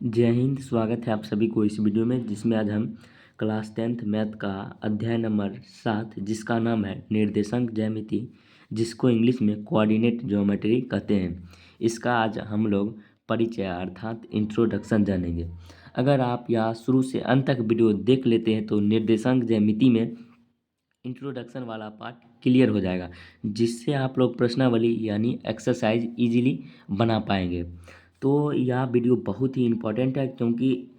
जय हिंद। स्वागत है आप सभी को इस वीडियो में, जिसमें आज हम क्लास 10th मैथ का अध्याय नंबर 7, जिसका नाम है निर्देशांक ज्यामिति, जिसको इंग्लिश में कोऑर्डिनेट ज्योमेट्री कहते हैं, इसका आज हम लोग परिचय अर्थात इंट्रोडक्शन जानेंगे। अगर आप यहाँ शुरू से अंत तक वीडियो देख लेते हैं तो निर्देशांक ज्यामिति में इंट्रोडक्शन वाला पार्ट क्लियर हो जाएगा, जिससे आप लोग प्रश्नावली यानी एक्सरसाइज इजीली बना पाएंगे। तो यह वीडियो बहुत ही इम्पोर्टेंट है, क्योंकि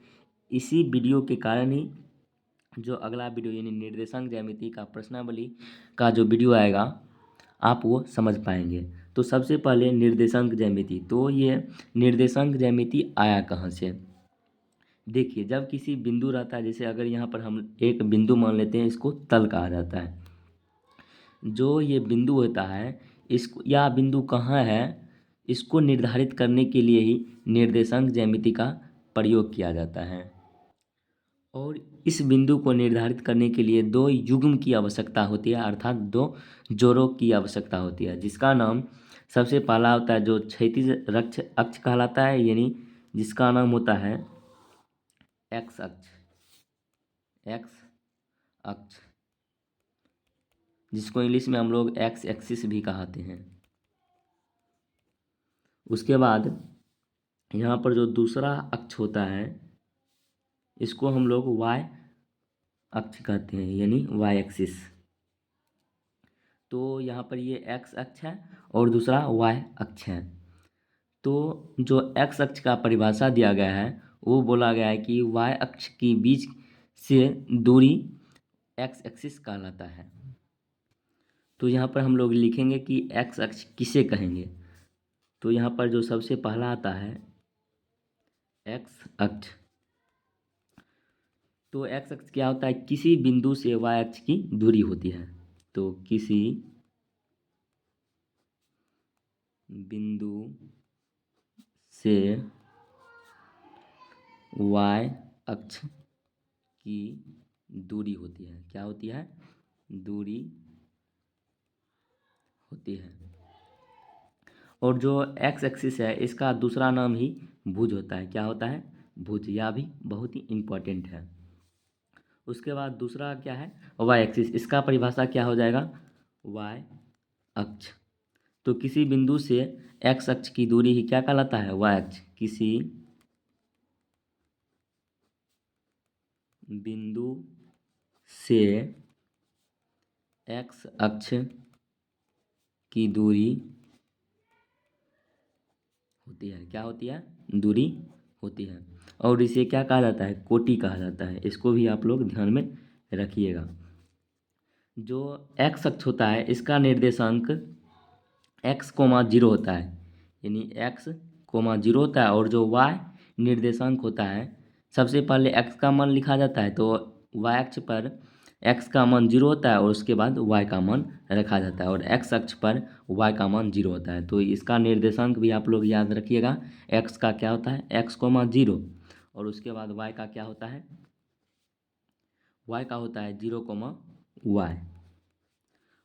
इसी वीडियो के कारण ही जो अगला वीडियो यानी निर्देशांक ज्यामिति का प्रश्नावली का जो वीडियो आएगा आप वो समझ पाएंगे। तो सबसे पहले निर्देशांक ज्यामिति, तो ये निर्देशांक ज्यामिति आया कहाँ से। देखिए, जब किसी बिंदु रहता है, जैसे अगर यहाँ पर हम एक बिंदु मान लेते हैं, इसको तल कहा जाता है। जो ये बिंदु होता है, इसको यह बिंदु कहाँ है, इसको निर्धारित करने के लिए ही निर्देशांक ज्यामिति का प्रयोग किया जाता है। और इस बिंदु को निर्धारित करने के लिए दो युग्म की आवश्यकता होती है, अर्थात दो जोड़ों की आवश्यकता होती है, जिसका नाम सबसे पहला होता है जो क्षैतिज अक्ष अक्ष कहलाता है, यानी जिसका नाम होता है एक्स अक्ष। एक्स अक्ष, जिसको इंग्लिश में हम लोग एक्स एक्सिस भी कहते हैं। उसके बाद यहाँ पर जो दूसरा अक्ष होता है, इसको हम लोग वाई अक्ष कहते हैं, यानी वाई एक्सिस। तो यहाँ पर ये एक्स अक्ष है और दूसरा वाई अक्ष है। तो जो एक्स अक्ष का परिभाषा दिया गया है, वो बोला गया है कि वाई अक्ष के बीच से दूरी एक्स एक्सिस कहलाता है। तो यहाँ पर हम लोग लिखेंगे कि एक्स अक्ष किसे कहेंगे। तो यहाँ पर जो सबसे पहला आता है एक्स अक्ष, तो एक्स अक्ष क्या होता है, किसी बिंदु से वाई अक्ष की दूरी होती है। तो किसी बिंदु से वाई अक्ष की दूरी होती है, क्या होती है, दूरी होती है। और जो एक्स एक्सिस है, इसका दूसरा नाम ही भुज होता है, क्या होता है, भुज। यह भी बहुत ही इम्पोर्टेंट है। उसके बाद दूसरा क्या है, वाई एक्सिस, इसका परिभाषा क्या हो जाएगा, वाई अक्ष। तो किसी बिंदु से एक्स अक्ष की दूरी ही क्या कहलाता है, वाई अक्ष। किसी बिंदु से एक्स अक्ष की दूरी होती है, क्या होती है, दूरी होती है। और इसे क्या कहा जाता है, कोटि कहा जाता है। इसको भी आप लोग ध्यान में रखिएगा। जो एक्स अक्ष होता है, इसका निर्देशांक एक्स कोमा जीरो होता है, यानी एक्स कोमा जीरो होता है। और जो वाई निर्देशांक होता है, सबसे पहले एक्स का मान लिखा जाता है, तो वाई अक्ष पर एक्स का मान जीरो होता है और उसके बाद वाई का मान रखा जाता है, और एक्स अक्ष पर वाई का मान जीरो होता है। तो इसका निर्देशांक भी आप लोग याद रखिएगा। एक्स का क्या होता है, एक्स कोमा जीरो, और उसके बाद वाई का क्या होता है, वाई का होता है जीरो कोमा वाई।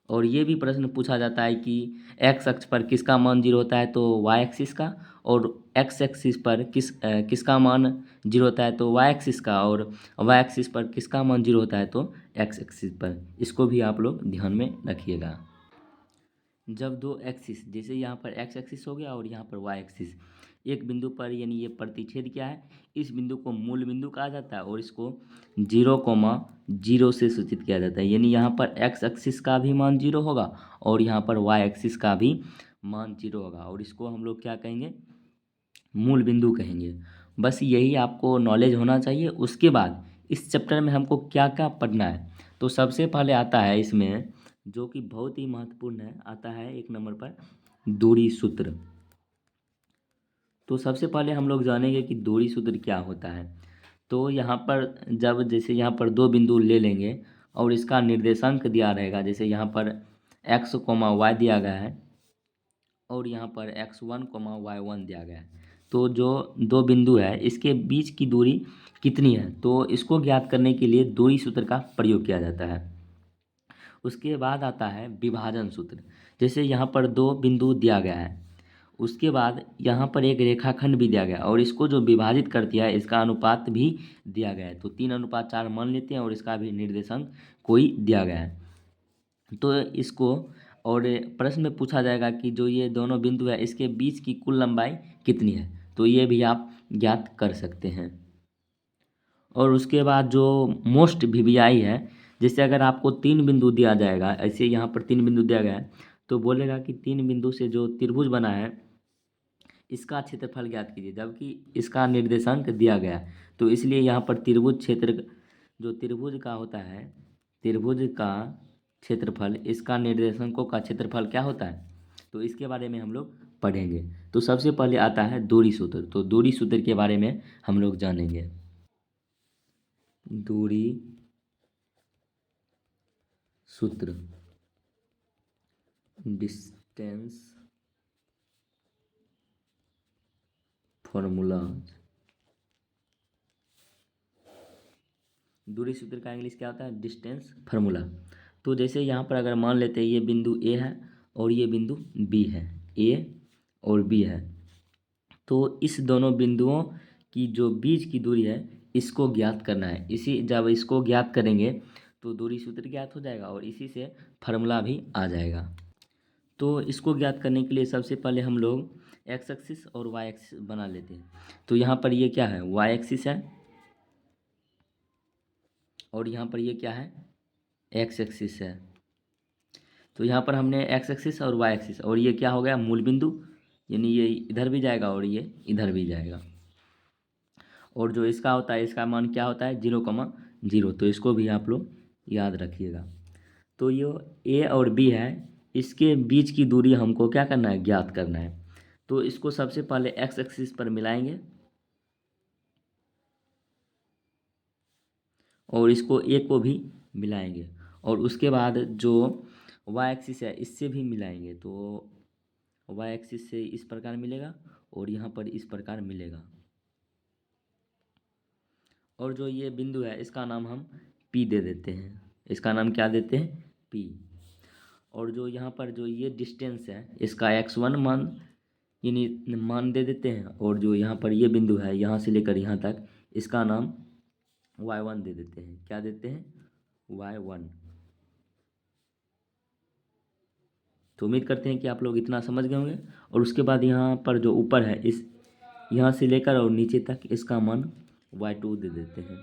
और ये भी प्रश्न पूछा जाता है कि एक्स अक्ष पर किसका मान जीरो होता है, तो वाई एक्सिस का। और एक्स एक्सिस पर किसका मान जीरो होता है, तो वाई एक्सिस का। और वाई एक्सिस पर किसका मान जीरो होता है, तो एक्स एक्सिस पर। इसको भी आप लोग ध्यान में रखिएगा। जब दो एक्सिस, जैसे यहाँ पर एक्स एक्सिस हो गया और यहाँ पर वाई एक्सिस, एक बिंदु पर, यानी ये प्रतिच्छेद क्या है, इस बिंदु को मूल बिंदु कहा जाता है और इसको 0,0 से सूचित किया जाता है। यानी यहाँ पर एक्स एक्सिस का भी मान 0 होगा और यहाँ पर वाई एक्सिस का भी मान 0 होगा, और इसको हम लोग क्या कहेंगे, मूल बिंदु कहेंगे। बस यही आपको नॉलेज होना चाहिए। उसके बाद इस चैप्टर में हमको क्या क्या पढ़ना है, तो सबसे पहले आता है इसमें, जो कि बहुत ही महत्वपूर्ण है, आता है 1 नंबर पर दूरी सूत्र। तो सबसे पहले हम लोग जानेंगे कि दूरी सूत्र क्या होता है। तो यहाँ पर जब, जैसे यहाँ पर दो बिंदु ले लेंगे और इसका निर्देशांक दिया रहेगा, जैसे यहाँ पर एक्स कोमा वाई दिया गया है और यहाँ पर x1 कोमा y1 दिया गया है। तो जो दो बिंदु है, इसके बीच की दूरी कितनी है, तो इसको ज्ञात करने के लिए दूरी सूत्र का प्रयोग किया जाता है। उसके बाद आता है विभाजन सूत्र। जैसे यहाँ पर दो बिंदु दिया गया है उसके बाद यहाँ पर एक रेखाखंड भी दिया गया और इसको जो विभाजित कर दिया है इसका अनुपात भी दिया गया है। तो 3:4 मान लेते हैं और इसका भी निर्देशांक कोई दिया गया है। तो इसको और प्रश्न में पूछा जाएगा कि जो ये दोनों बिंदु है इसके बीच की कुल लंबाई कितनी है, तो ये भी आप ज्ञात कर सकते हैं। और उसके बाद जो मोस्ट वीवीआई है, जैसे अगर आपको 3 बिंदु दिया जाएगा, ऐसे यहाँ पर 3 बिंदु दिया गया है तो बोलेगा कि 3 बिंदु से जो त्रिभुज बना है इसका क्षेत्रफल ज्ञात कीजिए, जबकि इसका निर्देशांक दिया गया है। तो इसलिए यहाँ पर त्रिभुज क्षेत्र जो त्रिभुज का होता है, त्रिभुज का क्षेत्रफल, इसका निर्देशांकों का क्षेत्रफल क्या होता है, तो इसके बारे में हम लोग पढ़ेंगे। तो सबसे पहले आता है दूरी सूत्र। तो दूरी सूत्र के बारे में हम लोग जानेंगे। दूरी सूत्र, डिस्टेंस फॉर्मूला। दूरी सूत्र का इंग्लिश क्या होता है, डिस्टेंस फार्मूला। तो जैसे यहाँ पर अगर मान लेते हैं ये बिंदु ए है और ये बिंदु बी है, ए और बी है, तो इस दोनों बिंदुओं की जो बीच की दूरी है इसको ज्ञात करना है। इसी जब इसको ज्ञात करेंगे तो दूरी सूत्र ज्ञात हो जाएगा और इसी से फार्मूला भी आ जाएगा। तो इसको ज्ञात करने के लिए सबसे पहले हम लोग एक्स एक्सिस और वाई एक्सिस बना लेते हैं। तो यहाँ पर ये क्या है, वाई एक्सिस है और यहाँ पर ये क्या है, एक्स एक्सिस है। तो यहाँ पर हमने एक्स एक्सिस और वाई एक्सिस, और ये क्या हो गया, मूल बिंदु, यानी ये इधर भी जाएगा और ये इधर भी जाएगा। और जो इसका होता है, इसका मान क्या होता है, 0,0। तो इसको भी आप लोग याद रखिएगा। तो ये ए और बी है, इसके बीच की दूरी हमको क्या करना है, ज्ञात करना है। तो इसको सबसे पहले एक्स एक्सिस पर मिलाएंगे और इसको ए को भी मिलाएंगे और उसके बाद जो वाई एक्सिस है इससे भी मिलाएंगे। तो वाई एक्सिस से इस प्रकार मिलेगा और यहाँ पर इस प्रकार मिलेगा। और जो ये बिंदु है इसका नाम हम पी दे देते हैं, इसका नाम क्या देते हैं, पी। और जो यहाँ पर जो ये डिस्टेंस है इसका x1 मान, यानी मान दे देते हैं। और जो यहाँ पर ये बिंदु है यहाँ से लेकर यहाँ तक, इसका नाम y1 दे देते हैं। क्या देते हैं, y1। तो उम्मीद करते हैं कि आप लोग इतना समझ गए होंगे। और उसके बाद यहाँ पर जो ऊपर है, इस यहाँ से लेकर और नीचे तक इसका मान y2 दे देते हैं।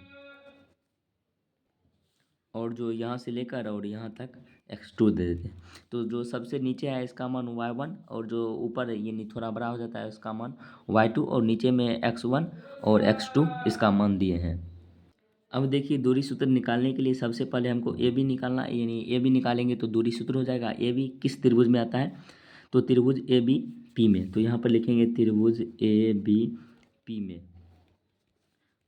और जो यहाँ से लेकर और यहाँ तक x2 दे देते हैं। तो जो सबसे नीचे है इसका मान y1 और जो ऊपर यानी थोड़ा बड़ा हो जाता है इसका मान y2 और नीचे में x1 और x2 इसका मान दिए हैं। अब देखिए दूरी सूत्र निकालने के लिए सबसे पहले हमको ए बी निकालना, यानी ए बी निकालेंगे तो दूरी सूत्र हो जाएगा। ए बी किस त्रिभुज में आता है, तो त्रिभुज ए बी पी में। तो यहाँ पर लिखेंगे त्रिभुज ए बी पी में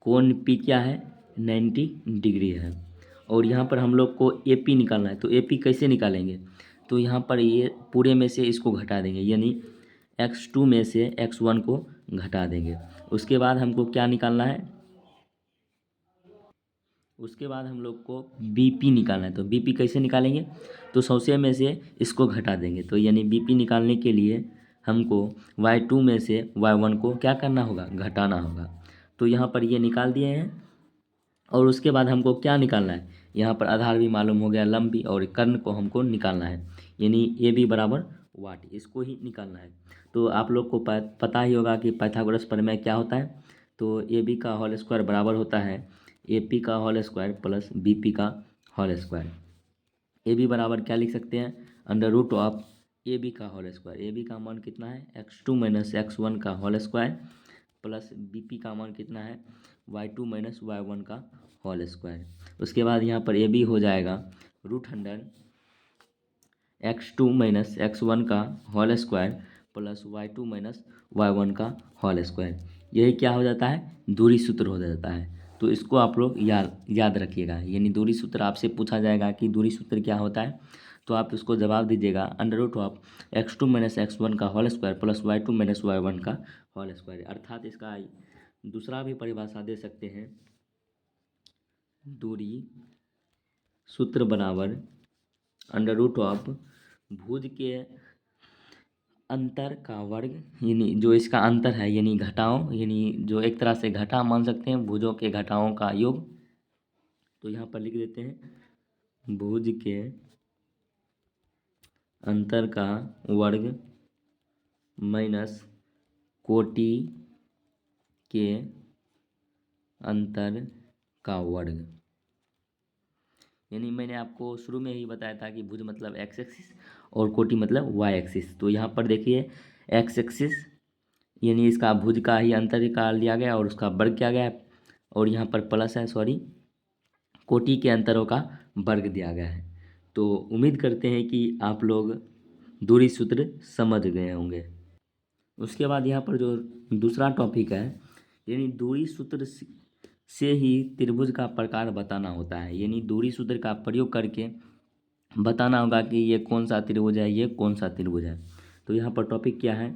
कोण पी क्या है, 90 डिग्री है। और यहाँ पर हम लोग को ए पी निकालना है। तो ए पी कैसे निकालेंगे, तो यहाँ पर ये पूरे में से इसको घटा देंगे, यानी x2 में से x1 को घटा देंगे। उसके बाद हमको क्या निकालना है, उसके बाद हम लोग को बी पी निकालना है। तो बी पी कैसे निकालेंगे, तो 100 में से इसको घटा देंगे। तो यानी बी पी निकालने के लिए हमको y2 में से y1 को क्या करना होगा, घटाना होगा। तो यहाँ पर ये निकाल दिए हैं। और उसके बाद हमको क्या निकालना है, यहाँ पर आधार भी मालूम हो गया, लंब भी, और कर्ण को हमको निकालना है, यानी ए बी बराबर वाट, इसको ही निकालना है। तो आप लोग को पता ही होगा कि पाइथागोरस प्रमेय क्या होता है। तो ए बी का होल स्क्वायर बराबर होता है ए पी का whole square plus B P का होल स्क्वायर। ए बी बराबर क्या लिख सकते हैं, under root of A B का होल स्क्वायर। ए बी का मान कितना है, x2 माइनस x1 का whole square plus B P का मान कितना है, y2 माइनस y1 का होल स्क्वायर। उसके बाद यहाँ पर ए बी हो जाएगा √100 x2 माइनस x1 का whole square plus y2 minus y1 का होल स्क्वायर। यही क्या हो जाता है, दूरी सूत्र हो जाता है। तो इसको आप लोग याद रखिएगा, यानी दूरी सूत्र आपसे पूछा जाएगा कि दूरी सूत्र क्या होता है, तो आप इसको जवाब दीजिएगा under root of x2 minus x1 का whole square plus y2 minus y1 का होल स्क्वायर। अर्थात इसका दूसरा भी परिभाषा दे सकते हैं, दूरी सूत्र बराबर अंडर रूट ऑफ भुज के अंतर का वर्ग यानी जो इसका अंतर है यानी घटाओं यानी जो एक तरह से घटा मान सकते हैं भुजों के घटाओं का योग। तो यहाँ पर लिख देते हैं भुज के अंतर का वर्ग माइनस कोटि के अंतर का वर्ग। यानी मैंने आपको शुरू में ही बताया था कि भुज मतलब एक्स एक्सिस और कोटि मतलब वाई एक्सिस। तो यहाँ पर देखिए एक्स एक्सिस यानी इसका भुज का ही अंतर निकाल लिया गया और उसका वर्ग किया गया है और यहाँ पर प्लस है सॉरी कोटि के अंतरों का वर्ग दिया गया है। तो उम्मीद करते हैं कि आप लोग दूरी सूत्र समझ गए होंगे। उसके बाद यहाँ पर जो दूसरा टॉपिक है यानी दूरी सूत्र से ही त्रिभुज का प्रकार बताना होता है। यानी दूरी सूत्र का प्रयोग करके बताना होगा कि ये कौन सा त्रिभुज है ये कौन सा त्रिभुज है। तो यहाँ पर टॉपिक क्या है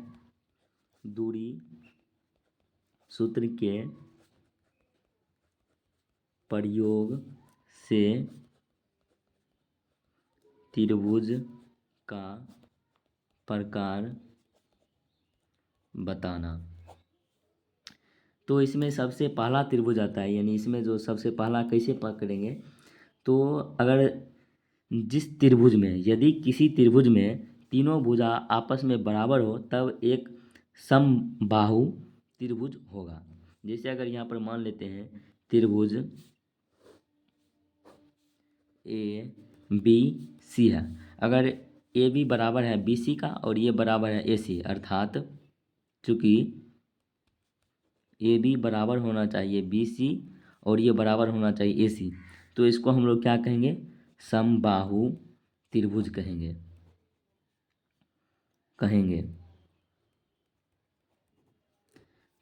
दूरी सूत्र के प्रयोग से त्रिभुज का प्रकार बताना। तो इसमें सबसे पहला त्रिभुज आता है यानी इसमें जो सबसे पहला कैसे पकड़ेंगे तो अगर जिस त्रिभुज में यदि किसी त्रिभुज में तीनों भुजा आपस में बराबर हो तब एक समबाहु त्रिभुज होगा। जैसे अगर यहाँ पर मान लेते हैं त्रिभुज ए बी सी है। अगर ए बी बराबर है बी सी का और ये बराबर है ए सी अर्थात चूँकि ए बी बराबर होना चाहिए बी सी और ये बराबर होना चाहिए ए सी तो इसको हम लोग क्या कहेंगे समबाहु त्रिभुज कहेंगे।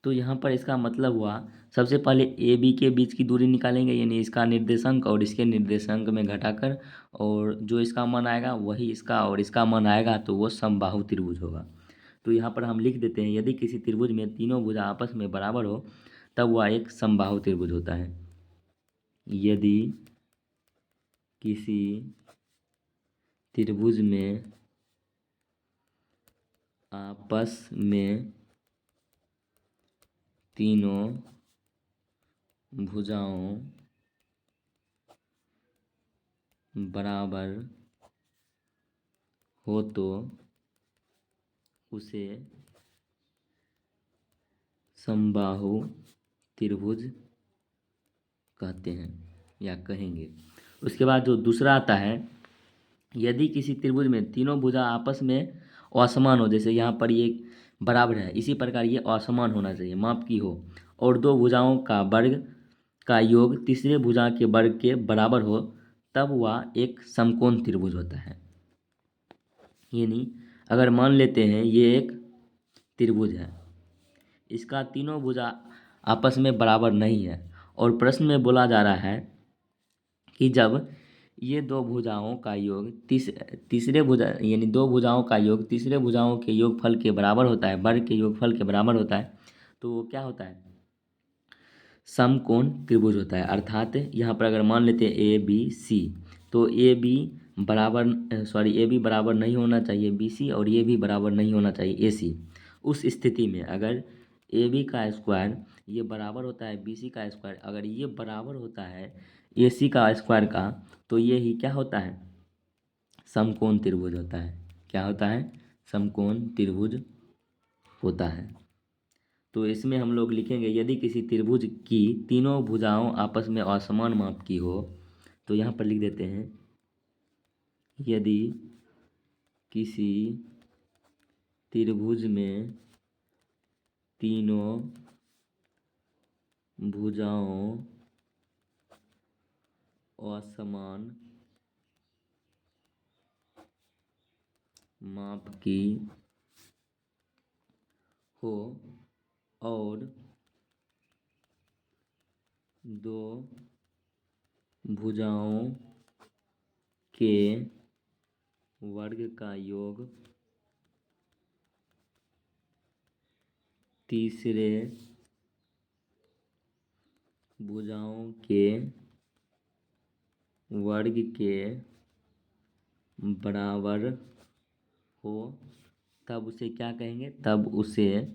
तो यहाँ पर इसका मतलब हुआ सबसे पहले ए बी के बीच की दूरी निकालेंगे यानी इसका निर्देशांक और इसके निर्देशांक में घटाकर और जो इसका मान आएगा वही इसका और इसका मान आएगा तो वो समबाहु त्रिभुज होगा। तो यहाँ पर हम लिख देते हैं यदि किसी त्रिभुज में तीनों भुजा आपस में बराबर हो तब वह एक समबाहु त्रिभुज होता है। यदि किसी त्रिभुज में आपस में तीनों भुजाओं बराबर हो तो उसे समबाहु त्रिभुज कहते हैं या कहेंगे। उसके बाद जो दूसरा आता है यदि किसी त्रिभुज में तीनों भुजा आपस में असमान हो जैसे यहाँ पर ये बराबर है इसी प्रकार ये असमान होना चाहिए माप की हो और दो भुजाओं का वर्ग का योग तीसरे भुजा के वर्ग के बराबर हो तब वह एक समकोण त्रिभुज होता है। यानी अगर मान लेते हैं ये एक त्रिभुज है इसका तीनों भुजा आपस में बराबर नहीं है और प्रश्न में बोला जा रहा है कि जब ये दो भुजाओं का योग तीसरे भुजा यानी दो भुजाओं का योग तीसरे भुजाओं के योगफल के बराबर होता है वर्ग के योगफल के बराबर होता है तो क्या होता है समकोण त्रिभुज होता है। अर्थात यहाँ पर अगर मान लेते हैं ए बी सी तो ए बी बराबर नहीं होना चाहिए बी सी और ये भी बराबर नहीं होना चाहिए ए सी। उस स्थिति में अगर ए बी का स्क्वायर ये बराबर होता है बी सी का स्क्वायर अगर ये बराबर होता है ए सी का स्क्वायर का तो ये ही क्या होता है समकोण त्रिभुज होता है। क्या होता है समकोण त्रिभुज होता है। तो इसमें हम लोग लिखेंगे यदि किसी त्रिभुज की तीनों भुजाओं आपस में असमान माप की हो तो यहाँ पर लिख देते हैं यदि किसी त्रिभुज में तीनों भुजाओं असमान माप की हो और दो भुजाओं के वर्ग का योग तीसरे भुजाओं के वर्ग के बराबर हो तब उसे क्या कहेंगे, तब उसे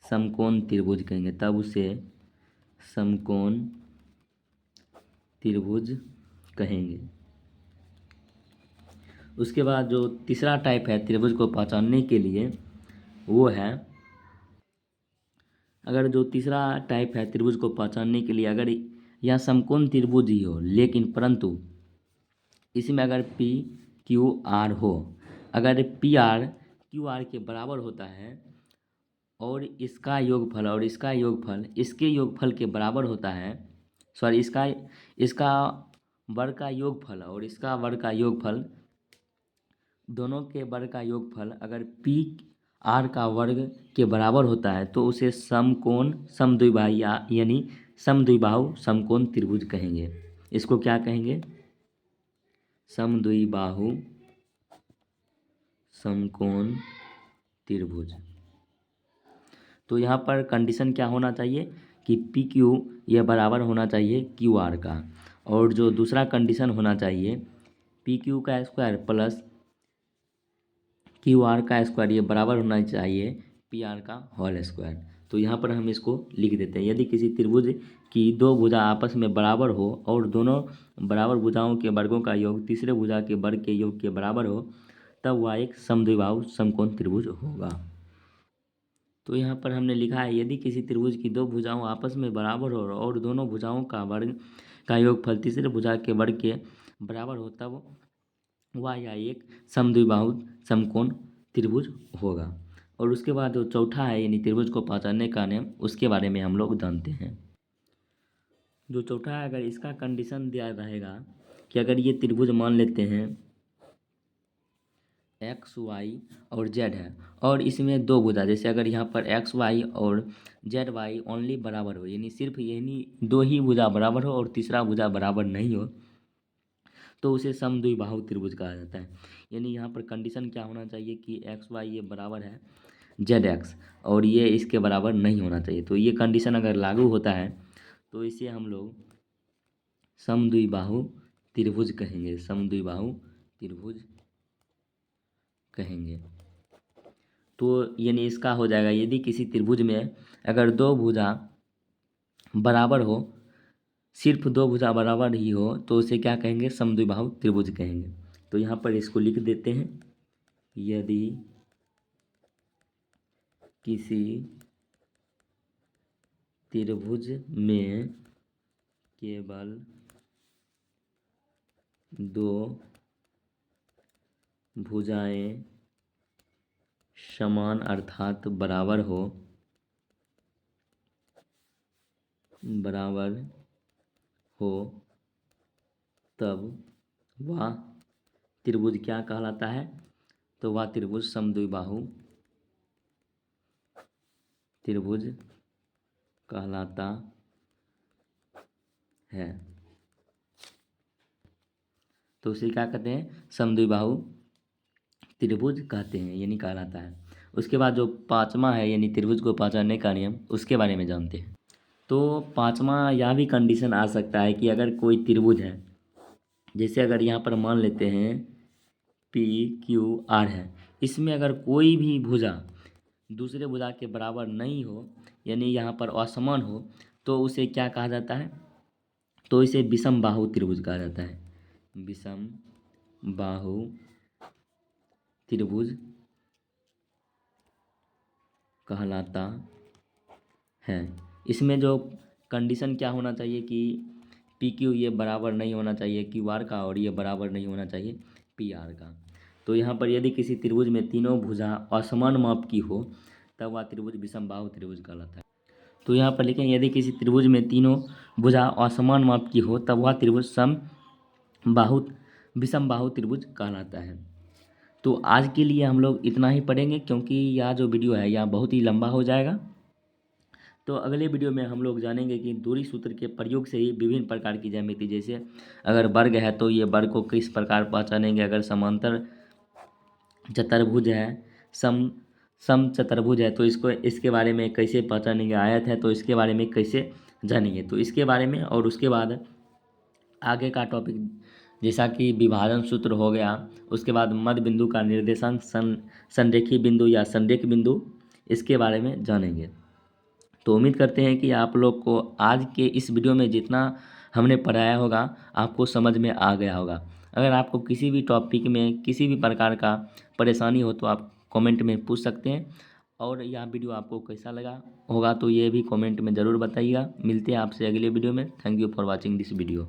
समकोण त्रिभुज कहेंगे, तब उसे समकोण त्रिभुज कहेंगे। उसके बाद जो तीसरा टाइप है त्रिभुज को पहचानने के लिए वो है, अगर जो तीसरा टाइप है त्रिभुज को पहचानने के लिए, अगर यह समकोण त्रिभुज ही हो लेकिन परंतु इसमें अगर पी क्यू आर हो, अगर पी आर क्यू आर के बराबर होता है और इसका योगफल और इसका योगफल इसके योगफल के बराबर होता है, सॉरी इसका इसका वर्ग का योगफल और इसका वर्ग का योगफल, दोनों के वर्ग का योगफल अगर पी आर का वर्ग के बराबर होता है तो उसे समकोण समद्विबाही यानी समद्विबाहु समकोण त्रिभुज कहेंगे। इसको क्या कहेंगे, समद्विबाहु समकोण त्रिभुज। तो यहाँ पर कंडीशन क्या होना चाहिए कि पी क्यू यह बराबर होना चाहिए क्यू आर का, और जो दूसरा कंडीशन होना चाहिए पी क्यू का स्क्वायर प्लस क्यू आर का स्क्वायर ये बराबर होना चाहिए पी आर का होल स्क्वायर। तो यहाँ पर हम इसको लिख देते हैं, यदि किसी त्रिभुज की दो भुजा आपस में बराबर हो और दोनों बराबर भुजाओं के वर्गों का योग तीसरे भुजा के वर्ग के योग के बराबर हो तब वह एक समद्विबाहु समकोण त्रिभुज होगा। तो यहाँ पर हमने लिखा है, यदि किसी त्रिभुज की दो भुजाओं आपस में बराबर हो और दोनों भुजाओं का वर्ग का योगफल तीसरे भुजा के वर्ग के बराबर हो तब वह या एक समद्विबाहु समकोण त्रिभुज होगा। और उसके बाद जो चौथा है यानी त्रिभुज को पहचानने का नियम, उसके बारे में हम लोग जानते हैं। जो चौथा है, अगर इसका कंडीशन दिया रहेगा कि अगर ये त्रिभुज मान लेते हैं एक्स वाई और जेड है और इसमें दो भुजा, जैसे अगर यहाँ पर एक्स वाई और जेड वाई ओनली बराबर हो यानी सिर्फ यही दो ही भुजा बराबर हो और तीसरा भुजा बराबर नहीं हो तो उसे समद्विबाहु त्रिभुज कहा जाता है। यानी यहाँ पर कंडीशन क्या होना चाहिए कि एक्स वाई ये बराबर है जेड एक्स और ये इसके बराबर नहीं होना चाहिए। तो ये कंडीशन अगर लागू होता है तो इसे हम लोग समद्विबाहु त्रिभुज कहेंगे, समद्विबाहु त्रिभुज कहेंगे। तो यानी इसका हो जाएगा, यदि किसी त्रिभुज में अगर दो भुजा बराबर हो, सिर्फ दो भुजा बराबर ही हो तो उसे क्या कहेंगे, समद्विबाहु त्रिभुज कहेंगे। तो यहाँ पर इसको लिख देते हैं, यदि किसी त्रिभुज में केवल दो भुजाएं समान अर्थात बराबर हो तब वह त्रिभुज क्या कहलाता है, तो वह त्रिभुज समद्विबाहु त्रिभुज कहलाता है। तो उसे क्या कहते हैं, समद्विबाहु त्रिभुज कहते हैं यानी कहलाता है। उसके बाद जो पांचवा है यानी त्रिभुज को पहचानने का नियम, उसके बारे में जानते हैं। तो पांचवा यह भी कंडीशन आ सकता है कि अगर कोई त्रिभुज है, जैसे अगर यहाँ पर मान लेते हैं पी क्यू आर है, इसमें अगर कोई भी भुजा दूसरे भुजा के बराबर नहीं हो यानी यहाँ पर असमान हो तो उसे क्या कहा जाता है, तो इसे विषम बाहु त्रिभुज कहा जाता है, विषम बाहु त्रिभुज कहलाता है। इसमें जो कंडीशन क्या होना चाहिए कि पी क्यू ये बराबर नहीं होना चाहिए क्यू आर का और ये बराबर नहीं होना चाहिए पी आर का। तो यहाँ पर यदि किसी त्रिभुज में तीनों भुजा असमान माप की हो तब वह त्रिभुज विषम बाहु त्रिभुज कहलाता है। तो यहाँ पर लिखें, यदि किसी त्रिभुज में तीनों भुजा असमान माप की हो तब वह त्रिभुज विषम बाहु त्रिभुज कहलाता है। तो आज के लिए हम लोग इतना ही पढ़ेंगे क्योंकि यह जो वीडियो है यह बहुत ही लंबा हो जाएगा। तो अगले वीडियो में हम लोग जानेंगे कि दूरी सूत्र के प्रयोग से ही विभिन्न प्रकार की ज्यामिति, जैसे अगर वर्ग है तो ये वर्ग को किस प्रकार पहचानेंगे, अगर समांतर चतुर्भुज है, सम चतुर्भुज है तो इसके बारे में कैसे पहचानेंगे, आयत है तो इसके बारे में कैसे जानेंगे। तो इसके बारे में और उसके बाद आगे का टॉपिक जैसा कि विभाजन सूत्र हो गया, उसके बाद मध्य बिंदु का निर्देशांक, संरेखी बिंदु या संरेख बिंदु, इसके बारे में जानेंगे। तो उम्मीद करते हैं कि आप लोग को आज के इस वीडियो में जितना हमने पढ़ाया होगा आपको समझ में आ गया होगा। अगर आपको किसी भी टॉपिक में किसी भी प्रकार का परेशानी हो तो आप कमेंट में पूछ सकते हैं। और यह वीडियो आपको कैसा लगा होगा तो ये भी कमेंट में ज़रूर बताइएगा। मिलते हैं आपसे अगले वीडियो में। Thank you for watching this video.